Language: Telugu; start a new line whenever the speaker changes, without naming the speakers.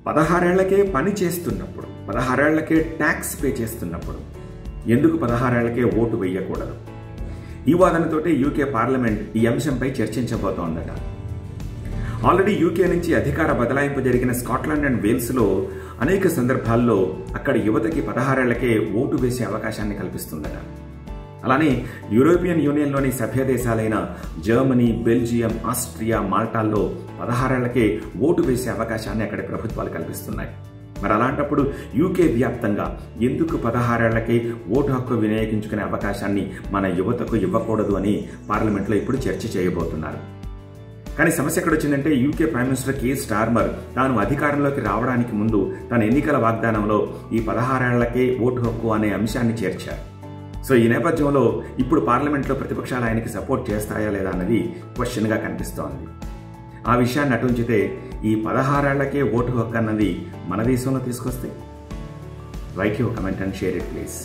16 ఏళ్లకే పని చేస్తున్నప్పుడు, 16 ఏళ్లకే ట్యాక్స్ పే చేస్తున్నప్పుడు ఎందుకు 16 ఏళ్లకే ఓటు వేయకూడదు? ఈ వాదనతోటే యూకే పార్లమెంట్ ఈ అంశంపై చర్చించబోతోందట. ఆల్రెడీ యూకే నుంచి అధికార బదలాయింపు జరిగిన స్కాట్లాండ్ అండ్ వేల్స్లో అనేక సందర్భాల్లో అక్కడ యువతకి 16 ఏళ్లకే ఓటు వేసే అవకాశాన్ని కల్పిస్తుందట. అలానే యూరోపియన్ యూనియన్లోని సభ్య దేశాలైన జర్మనీ, బెల్జియం, ఆస్ట్రియా, మాల్టాల్లో 16 ఏళ్లకే ఓటు వేసే అవకాశాన్ని అక్కడి ప్రభుత్వాలు కల్పిస్తున్నాయి. మరి అలాంటప్పుడు యూకే వ్యాప్తంగా ఎందుకు 16 ఏళ్లకే ఓటు హక్కు వినియోగించుకునే అవకాశాన్ని మన యువతకు ఇవ్వకూడదు అని పార్లమెంట్లో ఇప్పుడు చర్చ చేయబోతున్నారు. కానీ సమస్య ఎక్కడొచ్చిందంటే UK prime minister Keir Starmer తాను అధికారంలోకి రావడానికి ముందు తన ఎన్నికల వాగ్దానంలో ఈ 16 ఏళ్లకే ఓటు హక్కు అనే అంశాన్ని చేర్చారు. సో ఈ నేపథ్యంలో ఇప్పుడు పార్లమెంట్లో ప్రతిపక్షాలు ఆయనకి సపోర్ట్ చేస్తాయా లేదా అన్నది క్వశ్చన్గా కనిపిస్తోంది. ఆ విషయాన్ని అటుంచితే ఈ 16 ఏళ్లకే ఓటు హక్కు అన్నది మన దేశంలో తీసుకొస్తే right you comment and share it please.